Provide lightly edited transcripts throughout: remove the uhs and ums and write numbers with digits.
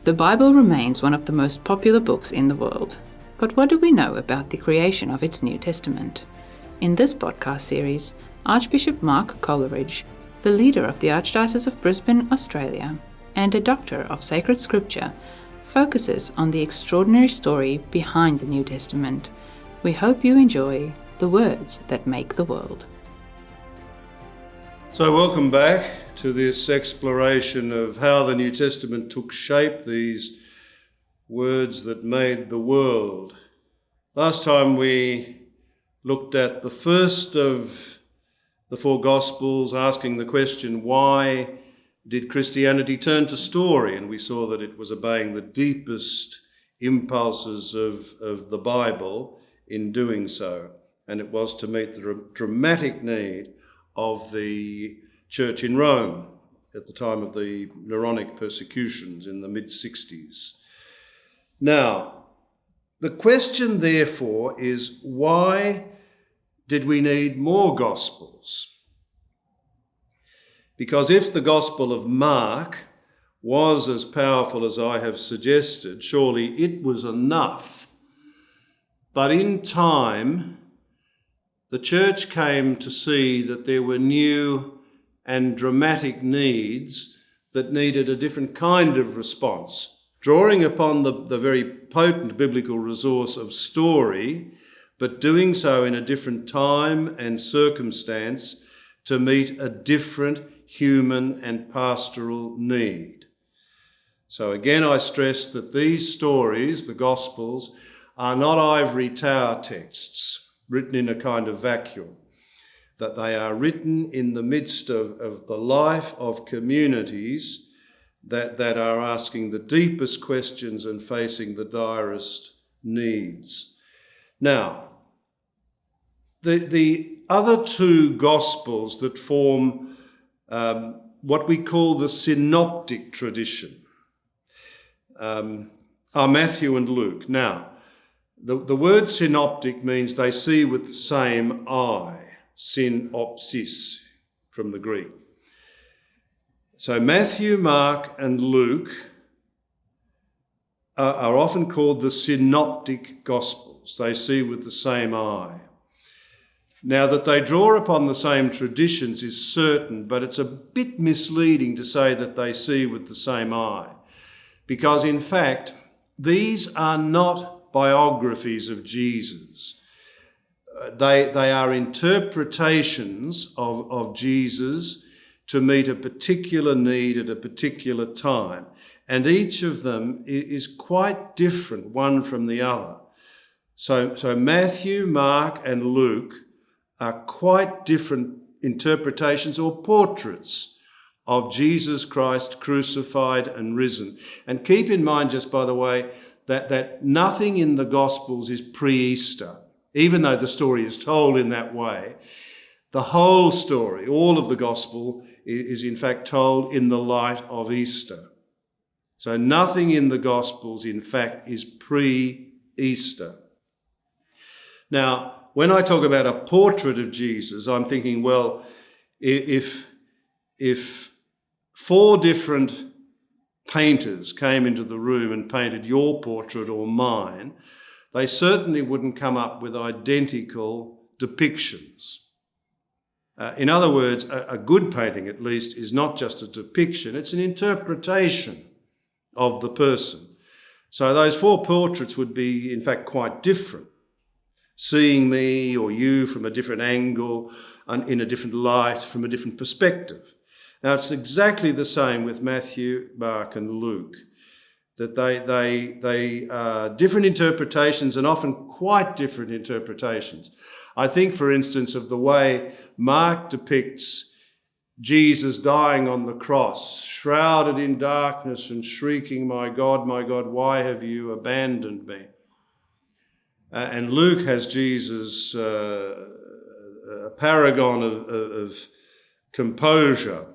The Bible remains one of the most popular books in the world. But what do we know about the creation of its New Testament? In this podcast series, Archbishop Mark Coleridge, the leader of the Archdiocese of Brisbane, Australia, and a doctor of sacred scripture, focuses on the extraordinary story behind the New Testament. We hope you enjoy the words that make the world. So welcome back to this exploration of how the New Testament took shape, these words that made the world. Last time we looked at the first of the four Gospels, asking the question, why did Christianity turn to story? And we saw that it was obeying the deepest impulses of the Bible in doing so. And it was to meet the dramatic need of the church in Rome at the time of the Neronic persecutions in the mid-60s. Now, the question therefore is, why did we need more Gospels? Because if the Gospel of Mark was as powerful as I have suggested, surely it was enough. But in time, the church came to see that there were new and dramatic needs that needed a different kind of response, drawing upon the very potent biblical resource of story, but doing so in a different time and circumstance to meet a different human and pastoral need. So again, I stress that these stories, the Gospels, are not ivory tower texts written in a kind of vacuum, that they are written in the midst of the life of communities that are asking the deepest questions and facing the direst needs. Now, the other two Gospels that form what we call the synoptic tradition are Matthew and Luke. Now, the word synoptic means they see with the same eye, synopsis from the Greek. So Matthew, Mark and Luke are often called the synoptic Gospels. They see with the same eye. Now, that they draw upon the same traditions is certain, but it's a bit misleading to say that they see with the same eye, because in fact, these are not biographies of Jesus. They are interpretations of Jesus to meet a particular need at a particular time, and each of them is quite different one from the other. So Matthew, Mark and Luke are quite different interpretations or portraits of Jesus Christ crucified and risen. And keep in mind, just by the way, that nothing in the Gospels is pre-Easter, even though the story is told in that way. The whole story, all of the Gospel, is in fact told in the light of Easter. So nothing in the Gospels, in fact, is pre-Easter. Now, when I talk about a portrait of Jesus, I'm thinking, well, if four different painters came into the room and painted your portrait or mine, they certainly wouldn't come up with identical depictions. In other words, a good painting, at least, is not just a depiction, it's an interpretation of the person. So those four portraits would be, in fact, quite different. Seeing me or you from a different angle and in a different light, from a different perspective. Now, it's exactly the same with Matthew, Mark and Luke, that they are different interpretations and often quite different interpretations. I think, for instance, of the way Mark depicts Jesus dying on the cross, shrouded in darkness and shrieking, my God, why have you abandoned me?" And Luke has Jesus, a paragon of composure,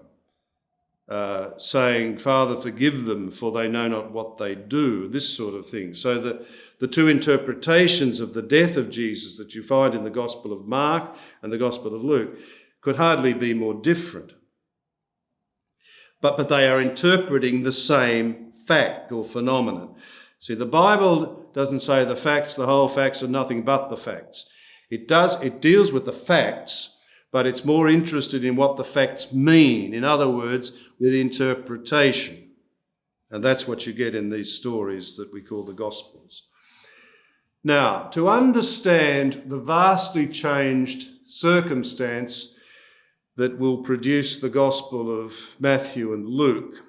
saying, "Father, forgive them, for they know not what they do," this sort of thing. So the two interpretations of the death of Jesus that you find in the Gospel of Mark and the Gospel of Luke could hardly be more different. But they are interpreting the same fact or phenomenon. See, the Bible doesn't say the facts, the whole facts, are nothing but the facts. It deals with the facts, but it's more interested in what the facts mean. In other words, with interpretation. And that's what you get in these stories that we call the Gospels. Now, to understand the vastly changed circumstance that will produce the Gospel of Matthew and Luke,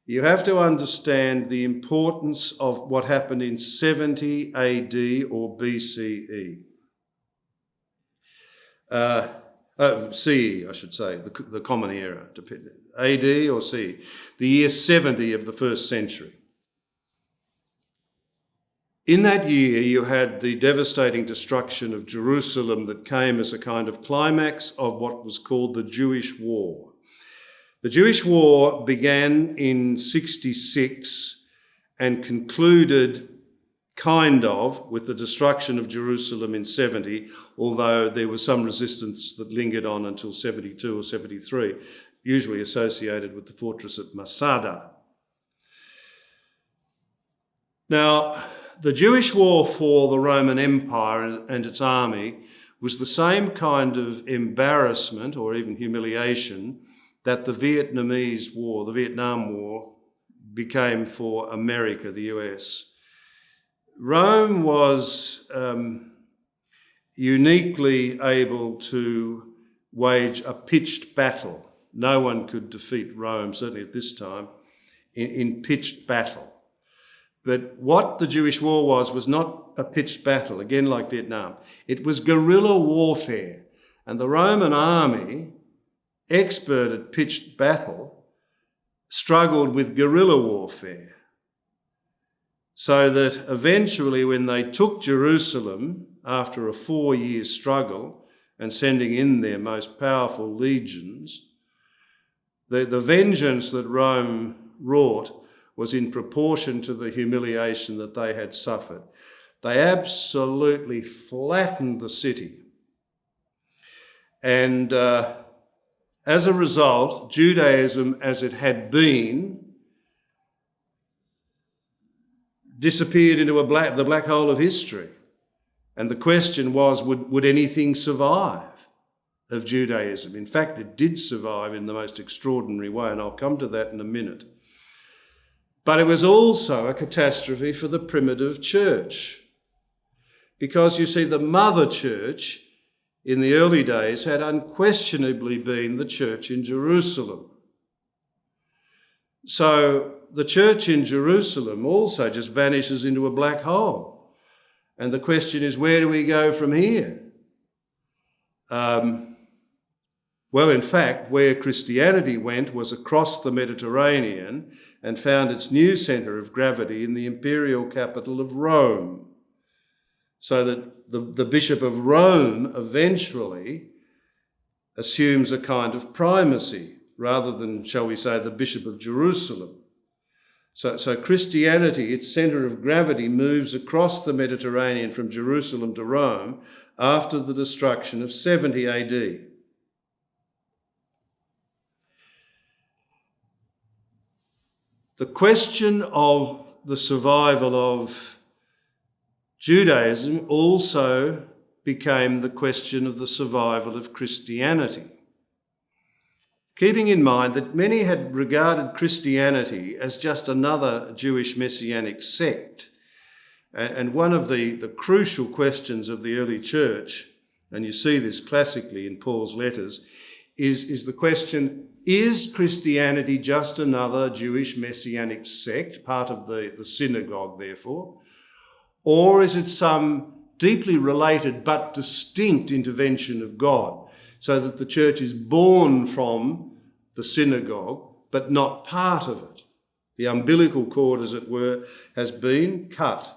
you have to understand the importance of what happened in 70 AD or BCE. CE, I should say, the Common Era, AD or CE, the year 70 of the first century. In that year, you had the devastating destruction of Jerusalem that came as a kind of climax of what was called the Jewish War. The Jewish War began in 66 and concluded kind of with the destruction of Jerusalem in 70, although there was some resistance that lingered on until 72 or 73, usually associated with the fortress at Masada. Now, the Jewish war for the Roman Empire and its army was the same kind of embarrassment or even humiliation that the Vietnam War, became for America, the US. Rome was uniquely able to wage a pitched battle. No one could defeat Rome, certainly at this time, in pitched battle. But what the Jewish War was not a pitched battle, again like Vietnam. It was guerrilla warfare. And the Roman army, expert at pitched battle, struggled with guerrilla warfare. So that eventually when they took Jerusalem after a 4-year struggle and sending in their most powerful legions, the vengeance that Rome wrought was in proportion to the humiliation that they had suffered. They absolutely flattened the city. And as a result, Judaism as it had been disappeared into the black hole of history. And the question was, would anything survive of Judaism? In fact, it did survive in the most extraordinary way, and I'll come to that in a minute. But it was also a catastrophe for the primitive church. Because you see, the mother church in the early days had unquestionably been the church in Jerusalem. So the church in Jerusalem also just vanishes into a black hole. And the question is, where do we go from here? Well, in fact, where Christianity went was across the Mediterranean and found its new centre of gravity in the imperial capital of Rome. So that the Bishop of Rome eventually assumes a kind of primacy rather than, shall we say, the Bishop of Jerusalem. So Christianity, its centre of gravity, moves across the Mediterranean from Jerusalem to Rome after the destruction of 70 AD. The question of the survival of Judaism also became the question of the survival of Christianity. Keeping in mind that many had regarded Christianity as just another Jewish messianic sect. And one of the crucial questions of the early church, and you see this classically in Paul's letters, is the question, is Christianity just another Jewish messianic sect, part of the synagogue therefore, or is it some deeply related but distinct intervention of God, so that the church is born from the synagogue but not part of it? The umbilical cord, as it were, has been cut.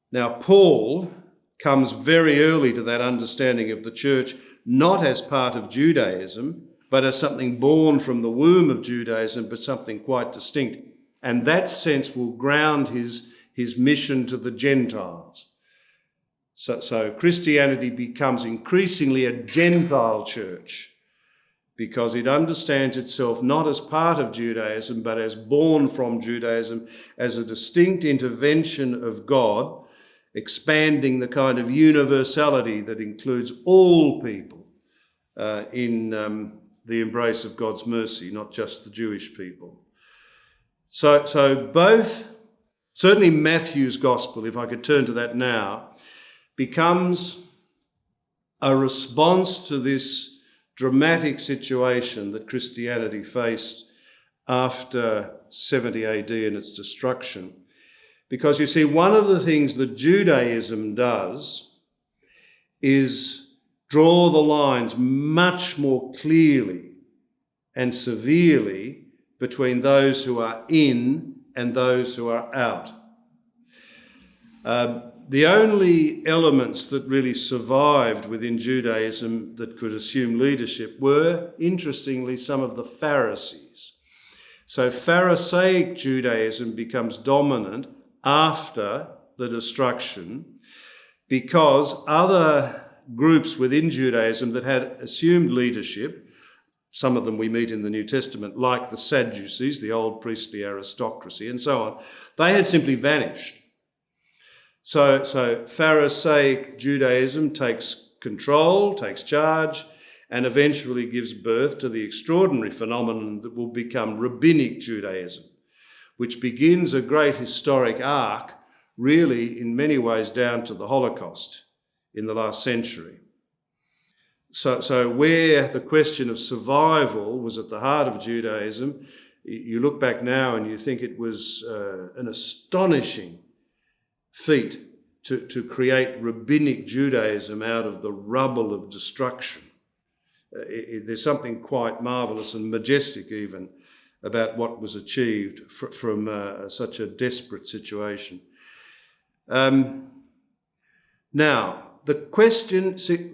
Now, Paul comes very early to that understanding of the church, not as part of Judaism, but as something born from the womb of Judaism, but something quite distinct. And that sense will ground his mission to the Gentiles. So Christianity becomes increasingly a Gentile church. because it understands itself not as part of Judaism, but as born from Judaism, as a distinct intervention of God, expanding the kind of universality that includes all people in the embrace of God's mercy, not just the Jewish people. So both, certainly Matthew's Gospel, if I could turn to that now, becomes a response to this dramatic situation that Christianity faced after 70 AD and its destruction. Because you see, one of the things that Judaism does is draw the lines much more clearly and severely between those who are in and those who are out. The only elements that really survived within Judaism that could assume leadership were, interestingly, some of the Pharisees. So Pharisaic Judaism becomes dominant after the destruction because other groups within Judaism that had assumed leadership, some of them we meet in the New Testament, like the Sadducees, the old priestly aristocracy, and so on, they had simply vanished. So Pharisaic Judaism takes control, takes charge, and eventually gives birth to the extraordinary phenomenon that will become Rabbinic Judaism, which begins a great historic arc, really in many ways down to the Holocaust in the last century. So where the question of survival was at the heart of Judaism, you look back now and you think it was an astonishing feat to create Rabbinic Judaism out of the rubble of destruction. There's something quite marvellous and majestic even about what was achieved from such a desperate situation. Now, the question, see,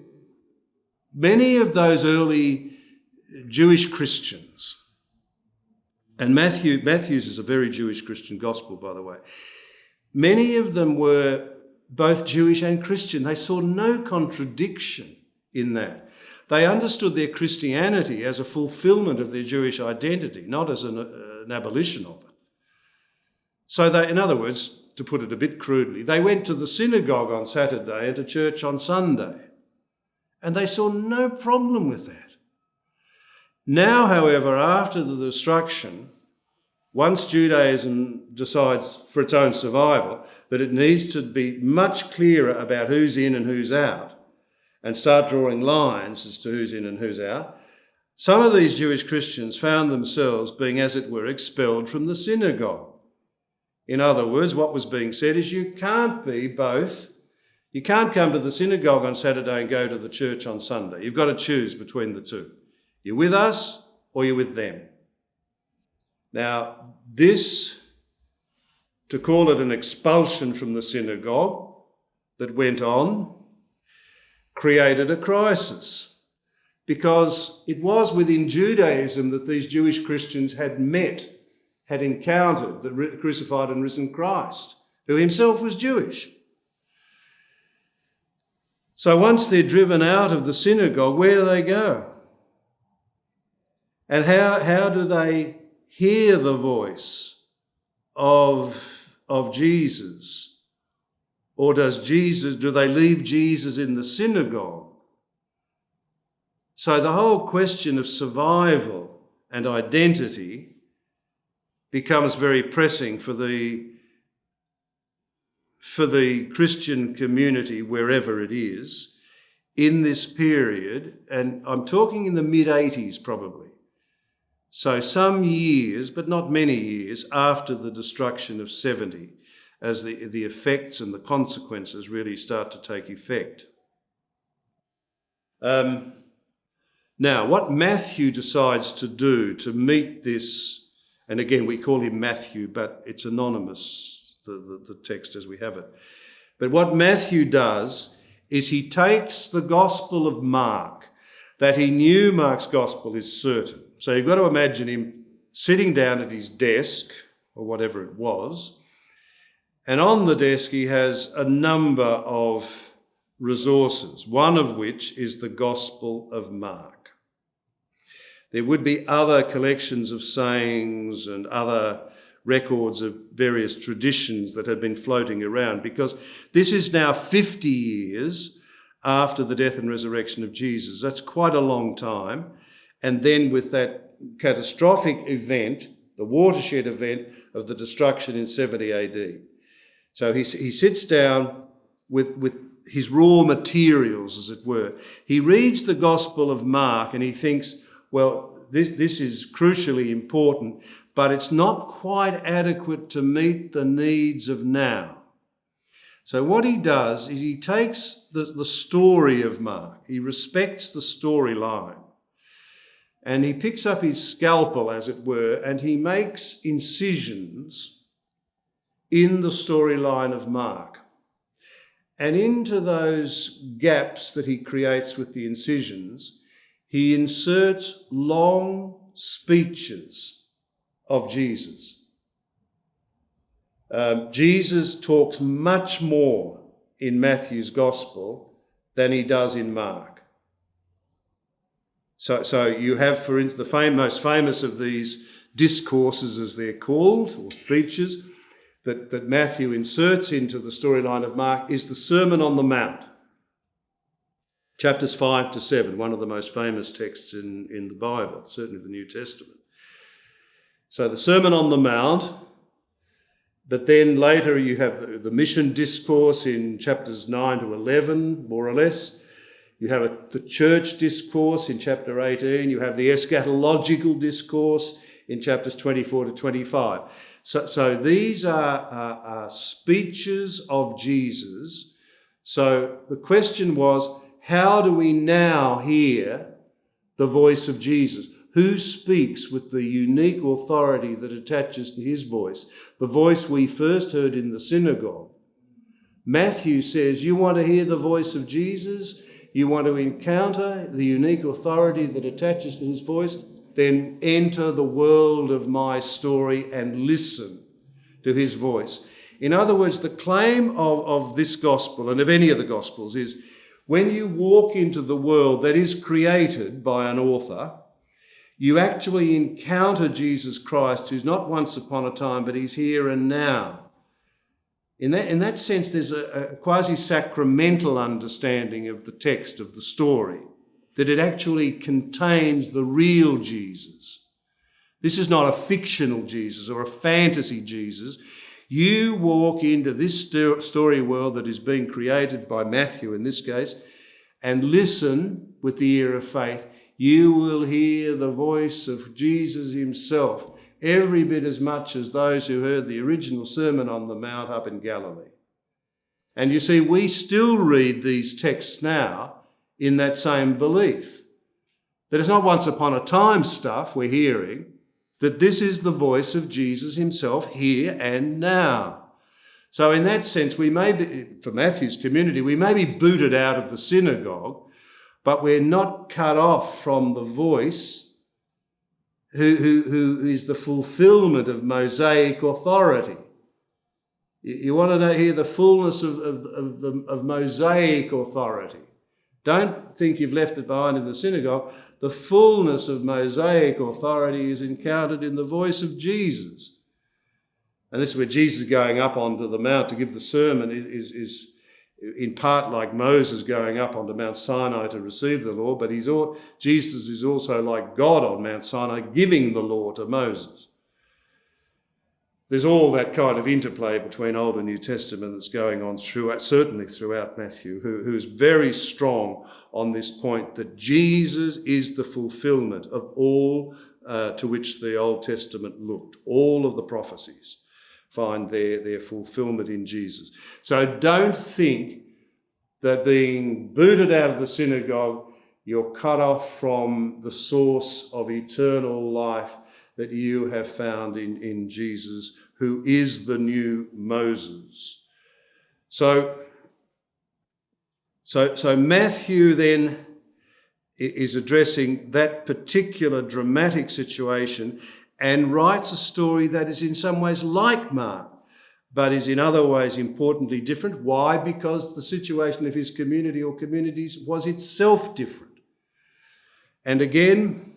many of those early Jewish Christians, and Matthew's is a very Jewish Christian gospel, by the way, many of them were both Jewish and Christian. They saw no contradiction in that. They understood their Christianity as a fulfillment of their Jewish identity, not as an abolition of it. So they, in other words, to put it a bit crudely, they went to the synagogue on Saturday and to church on Sunday, and they saw no problem with that. Now, however, after the destruction, once Judaism decides for its own survival that it needs to be much clearer about who's in and who's out and start drawing lines as to who's in and who's out, some of these Jewish Christians found themselves being, as it were, expelled from the synagogue. In other words, what was being said is you can't be both. You can't come to the synagogue on Saturday and go to the church on Sunday. You've got to choose between the two. You're with us or you're with them. Now, this, to call it an expulsion from the synagogue that went on, created a crisis, because it was within Judaism that these Jewish Christians had encountered the crucified and risen Christ, who himself was Jewish. So once they're driven out of the synagogue, where do they go? And how do they hear the voice of Jesus? Or do they leave Jesus in the synagogue? So the whole question of survival and identity becomes very pressing for the Christian community, wherever it is, in this period. And I'm talking in the mid-80s probably. So some years, but not many years, after the destruction of 70, as the effects and the consequences really start to take effect. Now, what Matthew decides to do to meet this, and again, we call him Matthew, but it's anonymous, the text as we have it. But what Matthew does is he takes the Gospel of Mark, that he knew Mark's Gospel is certain. So you've got to imagine him sitting down at his desk, or whatever it was, and on the desk he has a number of resources, one of which is the Gospel of Mark. There would be other collections of sayings and other records of various traditions that had been floating around, because this is now 50 years after the death and resurrection of Jesus. That's quite a long time. And then with that catastrophic event, the watershed event of the destruction in 70 AD. So he sits down with his raw materials, as it were. He reads the Gospel of Mark and he thinks, well, this is crucially important, but it's not quite adequate to meet the needs of now. So what he does is he takes the story of Mark, he respects the storyline, and he picks up his scalpel, as it were, and he makes incisions in the storyline of Mark. And into those gaps that he creates with the incisions, he inserts long speeches of Jesus. Jesus talks much more in Matthew's Gospel than he does in Mark. So you have, for instance, the most famous of these discourses, as they're called, or speeches, that Matthew inserts into the storyline of Mark is the Sermon on the Mount. Chapters 5 to 7, one of the most famous texts in the Bible, certainly the New Testament. So the Sermon on the Mount, but then later you have the mission discourse in chapters 9 to 11, more or less. You have the church discourse in chapter 18. You have the eschatological discourse in chapters 24 to 25. So these are speeches of Jesus. So the question was, how do we now hear the voice of Jesus? Who speaks with the unique authority that attaches to his voice? The voice we first heard in the synagogue. Matthew says, you want to hear the voice of Jesus? You want to encounter the unique authority that attaches to his voice? Then enter the world of my story and listen to his voice. In other words, the claim of this gospel, and of any of the gospels, is when you walk into the world that is created by an author, you actually encounter Jesus Christ, who's not once upon a time, but he's here and now. In that sense, there's a quasi-sacramental understanding of the text, of the story, that it actually contains the real Jesus. This is not a fictional Jesus or a fantasy Jesus. You walk into this story world that is being created by Matthew in this case, and listen with the ear of faith. You will hear the voice of Jesus himself every bit as much as those who heard the original Sermon on the Mount up in Galilee. And you see, we still read these texts now in that same belief, that it's not once upon a time stuff we're hearing, that this is the voice of Jesus himself here and now. So in that sense, we may be, for Matthew's community, we may be booted out of the synagogue, but we're not cut off from the voice who is the fulfillment of Mosaic authority. You want to hear the fullness of Mosaic authority. Don't think you've left it behind in the synagogue. The fullness of Mosaic authority is encountered in the voice of Jesus. And this is where Jesus going up onto the mount to give the sermon is in part like Moses going up onto Mount Sinai to receive the law, but Jesus is also like God on Mount Sinai giving the law to Moses. There's all that kind of interplay between Old and New Testament that's going on certainly throughout Matthew, who's very strong on this point that Jesus is the fulfillment of all to which the Old Testament looked. All of the prophecies find their fulfillment in Jesus. So don't think that being booted out of the synagogue, you're cut off from the source of eternal life that you have found in Jesus, who is the new Moses. So Matthew then is addressing that particular dramatic situation and writes a story that is in some ways like Mark, but is in other ways importantly different. Why? Because the situation of his community or communities was itself different. And again,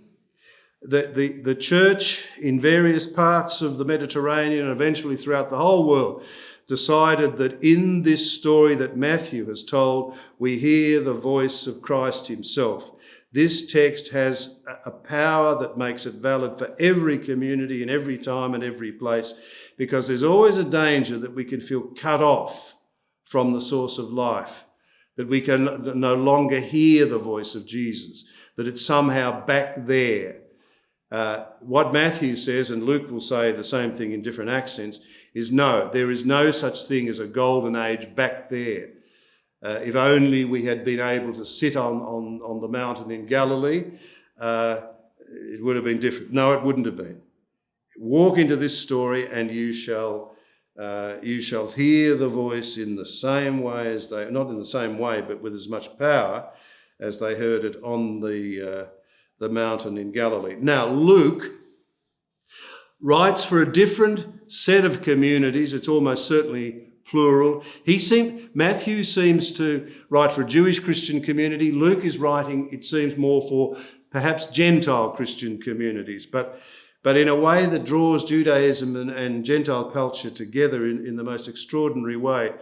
The church in various parts of the Mediterranean and eventually throughout the whole world decided that in this story that Matthew has told, we hear the voice of Christ himself. This text has a power that makes it valid for every community in every time and every place, because there's always a danger that we can feel cut off from the source of life, that we can no longer hear the voice of Jesus, that it's somehow back there. What Matthew says, and Luke will say the same thing in different accents, is no, there is no such thing as a golden age back there. If only we had been able to sit on the mountain in Galilee, it would have been different. No, it wouldn't have been. Walk into this story and you shall hear the voice in the same way as they, not in the same way, but with as much power as they heard it on the mountain in Galilee. Now, Luke writes for a different set of communities. It's almost certainly plural. Matthew seems to write for a Jewish Christian community. Luke is writing, it seems, more for perhaps Gentile Christian communities, but in a way that draws Judaism and Gentile culture together in the most extraordinary way.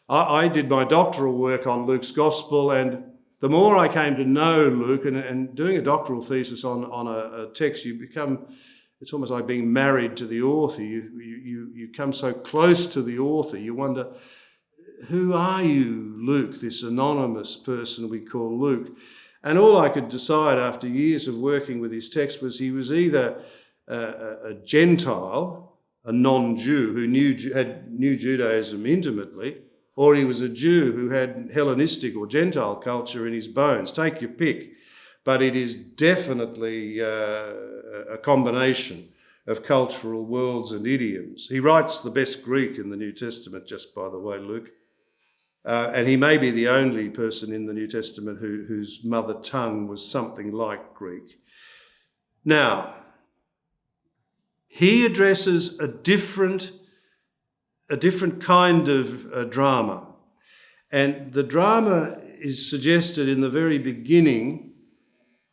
I did my doctoral work on Luke's Gospel, and the more I came to know Luke, and doing a doctoral thesis on a text, you become, it's almost like being married to the author. You come so close to the author, you wonder, who are you, Luke, this anonymous person we call Luke? And all I could decide after years of working with his text was he was either a Gentile, a non-Jew who knew Judaism intimately, or he was a Jew who had Hellenistic or Gentile culture in his bones. Take your pick. But it is definitely a combination of cultural worlds and idioms. He writes the best Greek in the New Testament, just by the way, Luke. And he may be the only person in the New Testament whose mother tongue was something like Greek. Now, he addresses a different kind of drama. And the drama is suggested in the very beginning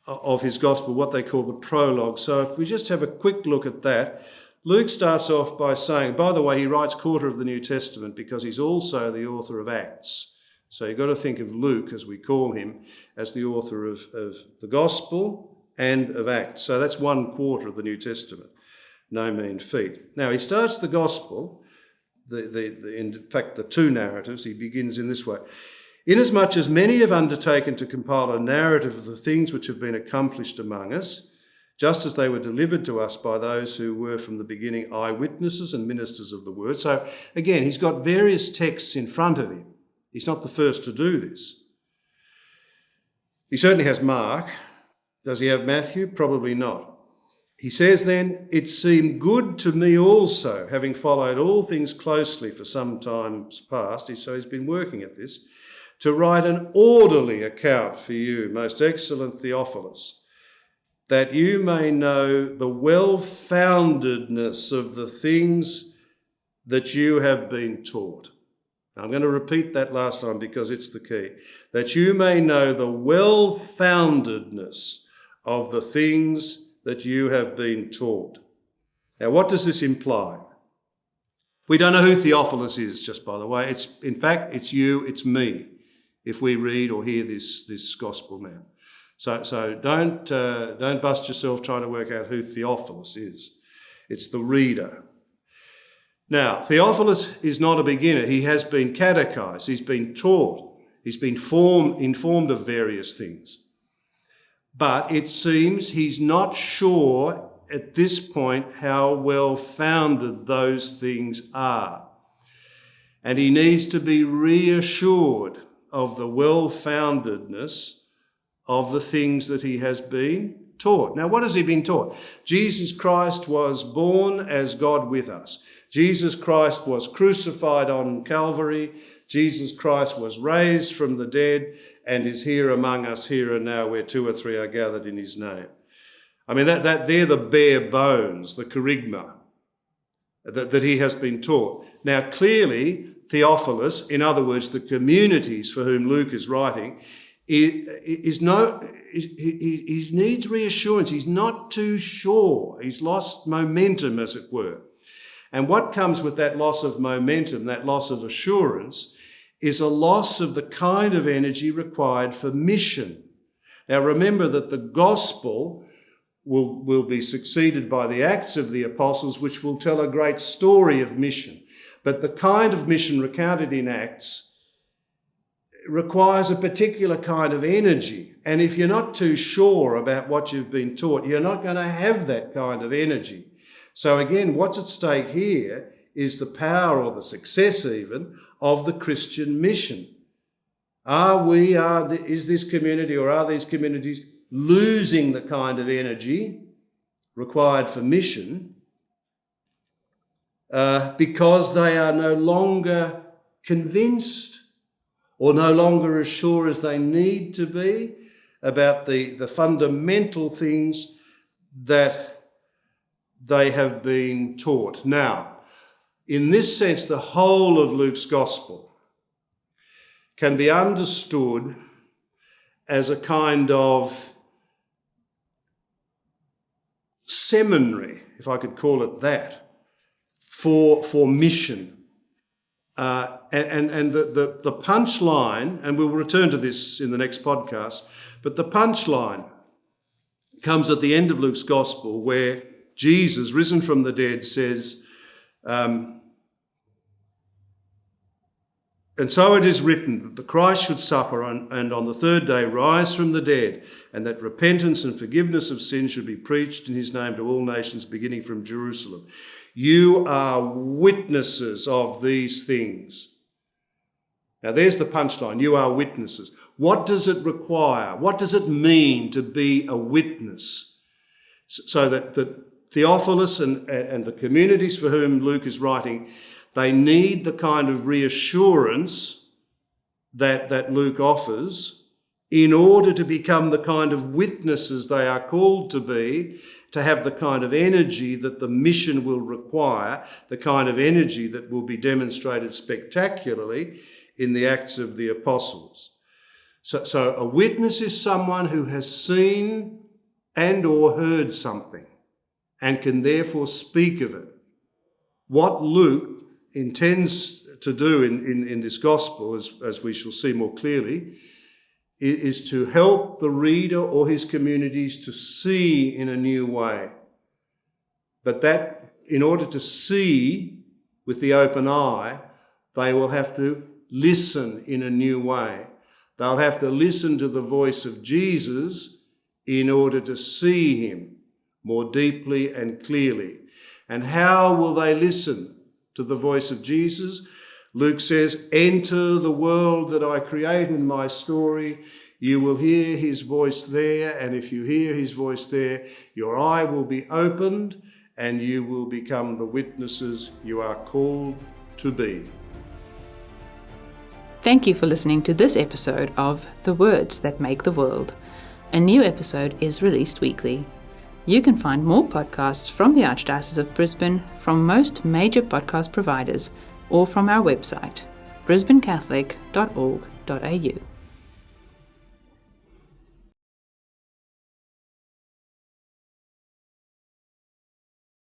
of his gospel, what they call the prologue. So if we just have a quick look at that, Luke starts off by saying, by the way, he writes quarter of the New Testament because he's also the author of Acts. So you've got to think of Luke, as we call him, as the author of the gospel and of Acts. So that's 1/4 of the New Testament. No mean feat. Now, he starts the gospel, in fact, the two narratives, he begins in this way. Inasmuch as many have undertaken to compile a narrative of the things which have been accomplished among us, just as they were delivered to us by those who were from the beginning eyewitnesses and ministers of the word. So again, he's got various texts in front of him. He's not the first to do this. He certainly has Mark. Does he have Matthew? Probably not. He says then, it seemed good to me also, having followed all things closely for some time past, so he's been working at this, to write an orderly account for you, most excellent Theophilus, that you may know the well-foundedness of the things that you have been taught. Now, I'm going to repeat that last line because it's the key. That you may know the well-foundedness of the things that you have been taught. Now, what does this imply? We don't know who Theophilus is, just by the way. In fact, it's you, it's me, if we read or hear this gospel now. So don't bust yourself trying to work out who Theophilus is. It's the reader. Now, Theophilus is not a beginner. He has been catechized. He's been taught. He's been informed of various things. But it seems he's not sure at this point how well-founded those things are. And he needs to be reassured of the well-foundedness of the things that he has been taught. Now, what has he been taught? Jesus Christ was born as God with us. Jesus Christ was crucified on Calvary. Jesus Christ was raised from the dead and is here among us here and now where 2 or 3 are gathered in his name. I mean, that they're the bare bones, the kerygma that he has been taught. Now, clearly, Theophilus, in other words, the communities for whom Luke is writing, he needs reassurance. He's not too sure. He's lost momentum, as it were. And what comes with that loss of momentum, that loss of assurance, is a loss of the kind of energy required for mission. Now remember that the gospel will be succeeded by the Acts of the Apostles, which will tell a great story of mission. But the kind of mission recounted in Acts requires a particular kind of energy. And if you're not too sure about what you've been taught, you're not going to have that kind of energy. So again, what's at stake here is the power, or the success even, of the Christian mission. Is this community, or are these communities losing the kind of energy required for mission because they are no longer convinced, or no longer as sure as they need to be about the fundamental things that they have been taught? Now, in this sense, the whole of Luke's gospel can be understood as a kind of seminary, if I could call it that, for mission. And the punchline, and we'll return to this in the next podcast, but the punchline comes at the end of Luke's gospel, where Jesus, risen from the dead, says, and so it is written that the Christ should suffer and on the third day rise from the dead, and that repentance and forgiveness of sins should be preached in his name to all nations, beginning from Jerusalem. You are witnesses of these things. Now there's the punchline. You are witnesses. What does it require? What does it mean to be a witness? So that Theophilus and the communities for whom Luke is writing, they need the kind of reassurance that Luke offers in order to become the kind of witnesses they are called to be, to have the kind of energy that the mission will require, the kind of energy that will be demonstrated spectacularly in the Acts of the Apostles. So a witness is someone who has seen and or heard something and can therefore speak of it. What Luke intends to do in this gospel, as we shall see more clearly, is to help the reader or his communities to see in a new way. But that, in order to see with the open eye, they will have to listen in a new way. They'll have to listen to the voice of Jesus in order to see him more deeply and clearly. And how will they listen to the voice of Jesus? Luke says, enter the world that I create in my story. You will hear his voice there, and if you hear his voice there, your eye will be opened and you will become the witnesses you are called to be. Thank you for listening to this episode of The Words That Make the World. A new episode is released weekly. You can find more podcasts from the Archdiocese of Brisbane from most major podcast providers or from our website, brisbanecatholic.org.au.